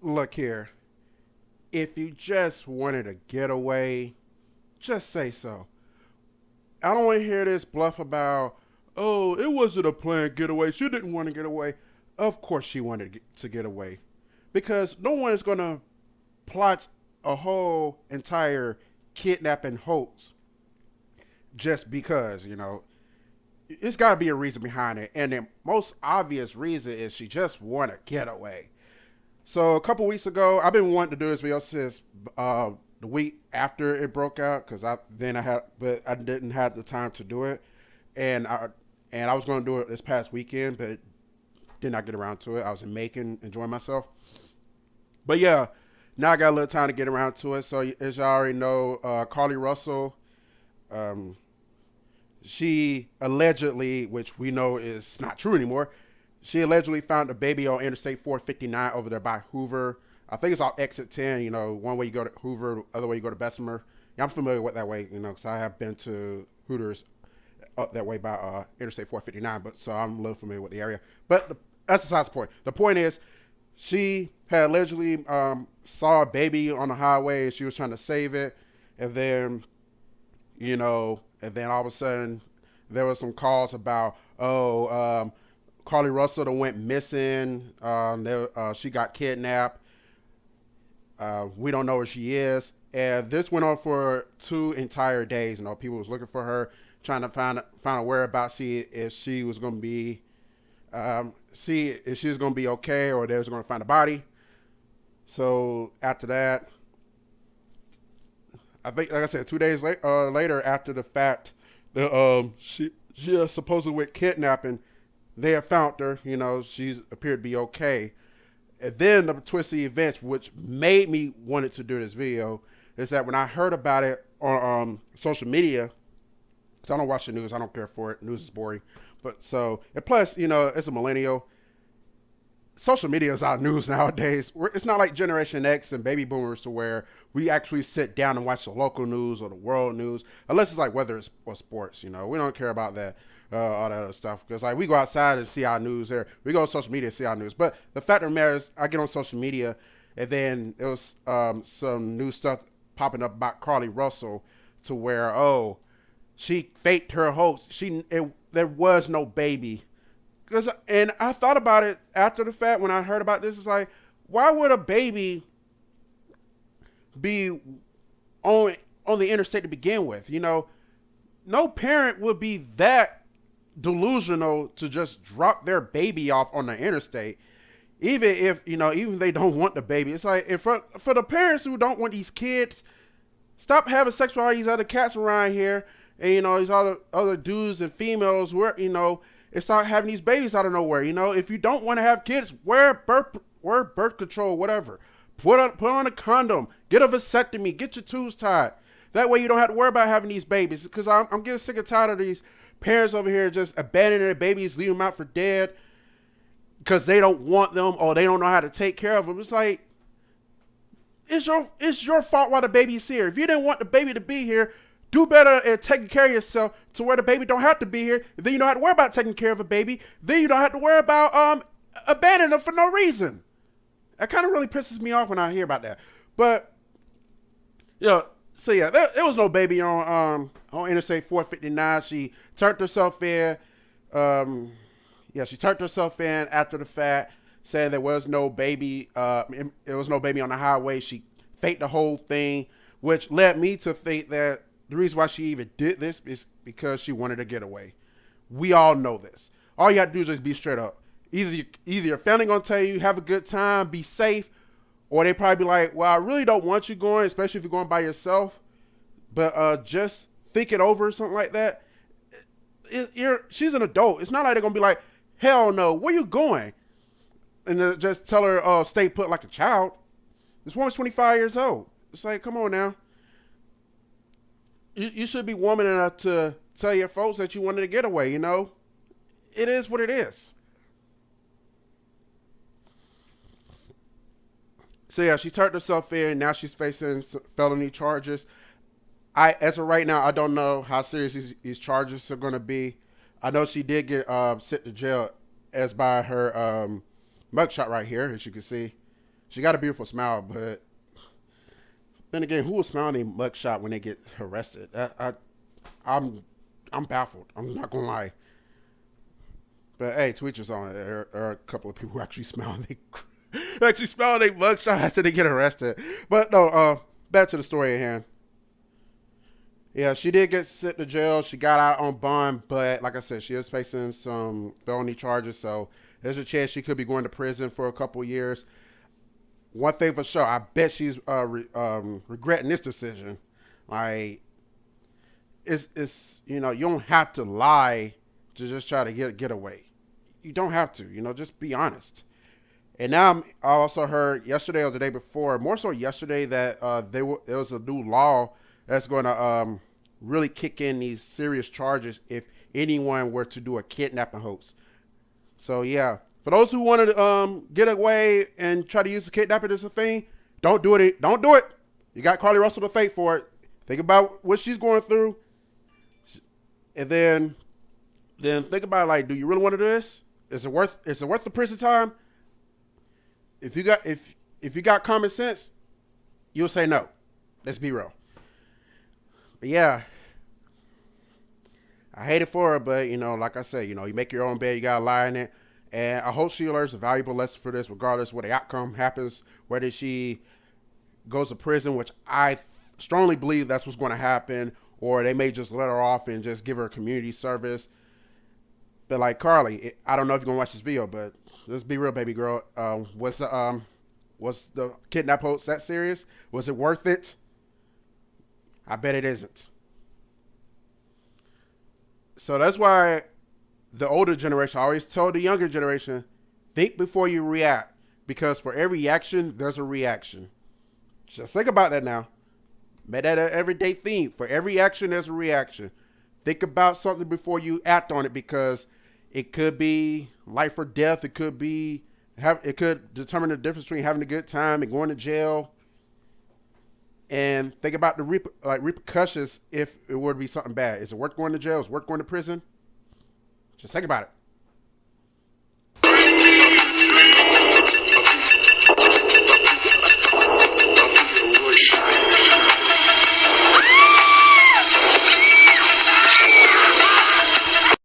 Look here. If you just wanted a getaway, just say so. I don't want to hear this bluff about, oh, it wasn't a planned getaway. She didn't want to get away. Of course she wanted to get away. Because no one is going to plot a whole entire kidnapping hoax just because, It's got to be a reason behind it. And the most obvious reason is she just want to get away. So a couple weeks ago, I've been wanting to do this video since the week after it broke out, because I didn't have the time to do it, and I was going to do it this past weekend, but did not get around to it. I was in Macon enjoying myself, but yeah, now I got a little time to get around to it. So as you already know, Carlee Russell, she allegedly, which we know is not true anymore, she allegedly found a baby on Interstate 459 over there by Hoover. I think it's off exit 10. One way you go to Hoover, the other way you go to Bessemer. Yeah, I'm familiar with that way, because I have been to Hooters up that way by Interstate 459, but so I'm a little familiar with the area. But that's besides the point. The point is, she had allegedly saw a baby on the highway and she was trying to save it, and then, all of a sudden there was some calls about, Carlee Russell that went missing. She got kidnapped. We don't know where she is. And this went on for 2 entire days. People was looking for her, trying to find a whereabouts, see if she was going to be, okay, or they was going to find a body. So after that, I think, like I said, 2 days later, after the fact that she supposedly went kidnapping, they have found her. She's appeared to be okay. And then the twist of the events, which made me wanted to do this video, is that when I heard about it on social media, because I don't watch the news, I don't care for it. News is boring. But so, and plus, it's a millennial. Social media is our news nowadays. It's not like Generation X and baby boomers to where we actually sit down and watch the local news or the world news, unless it's like weather or sports. We don't care about that. All that other stuff, because we go outside and see our news there. We go on social media and see our news. But the fact of the matter is, I get on social media, and then it was some new stuff popping up about Carlee Russell, to where she faked her hoax. There was no baby. And I thought about it after the fact when I heard about this. It's like, why would a baby be on the interstate to begin with? No parent would be that delusional to just drop their baby off on the interstate, even if even they don't want the baby. It's like, for the parents who don't want these kids, stop having sex with all these other cats around here, and these other dudes and females who are, and start having these babies out of nowhere. If you don't want to have kids, wear birth control, whatever. Put on a condom, get a vasectomy, get your tubes tied. That way you don't have to worry about having these babies, because I'm getting sick and tired of these parents over here just abandoning their babies, leaving them out for dead because they don't want them or they don't know how to take care of them. It's like, it's your fault why the baby's here. If you didn't want the baby to be here, do better at taking care of yourself to where the baby don't have to be here. Then you don't have to worry about taking care of a baby. Then you don't have to worry about abandoning them for no reason. That kind of really pisses me off when I hear about that. But so yeah, there was no baby on Interstate 459. She turned herself in. She turned herself in after the fact, saying there was no baby. There was no baby on the highway. She faked the whole thing, which led me to think that the reason why she even did this is because she wanted to get away. We all know this. All you have to do is just be straight up. Either your family gonna tell you have a good time, be safe, or they probably be like, well, I really don't want you going, especially if you're going by yourself, but just think it over or something like that. She's an adult. It's not like they're gonna be like, hell no, where you going? And just tell her, stay put like a child. This woman's 25 years old. It's like, come on now. You should be woman enough to tell your folks that you wanted to get away, It is what it is. So yeah, she turned herself in. Now she's facing felony charges. I as of right now, I don't know how serious these charges are going to be. I know she did get sent to jail as by her mugshot right here, as you can see. She got a beautiful smile, but then again, who will smile in a mugshot when they get arrested? I'm I'm baffled. I'm not gonna lie. But hey, to each his own. There are a couple of people who actually smile and they actually smile and they mugshot after they get arrested. But no, back to the story at hand. Yeah, she did get sent to jail. She got out on bond, but like I said, she is facing some felony charges. So there's a chance she could be going to prison for a couple years. One thing for sure, I bet she's regretting this decision. Like it's you don't have to lie to just try to get away. You don't have to, just be honest. And now I also heard yesterday or the day before, more so yesterday, that there was a new law that's going to really kick in these serious charges if anyone were to do a kidnapping hoax. So yeah, for those who want to get away and try to use the kidnapping as a thing, don't do it. Don't do it. You got Carlee Russell to thank for it. Think about what she's going through, and then think about it, like, do you really want to do this? Is it worth the prison time? If you got common sense, you'll say no. Let's be real. But yeah, I hate it for her, but like I said, you make your own bed, you gotta lie in it. And I hope she learns a valuable lesson for this, regardless what the outcome happens, whether she goes to prison, which I strongly believe that's what's going to happen, or they may just let her off and just give her community service. But like Carlee, I don't know if you're gonna watch this video, but let's be real, baby girl. Was the kidnap hoax that serious? Was it worth it? I bet it isn't. So that's why the older generation, I always tell the younger generation, think before you react, because for every action, there's a reaction. Just think about that now. Make that an everyday theme. For every action, there's a reaction. Think about something before you act on it, because it could be life or death. It could determine the difference between having a good time and going to jail. And think about the repercussions if it were to be something bad. Is it worth going to jail? Is it worth going to prison? Just think about it.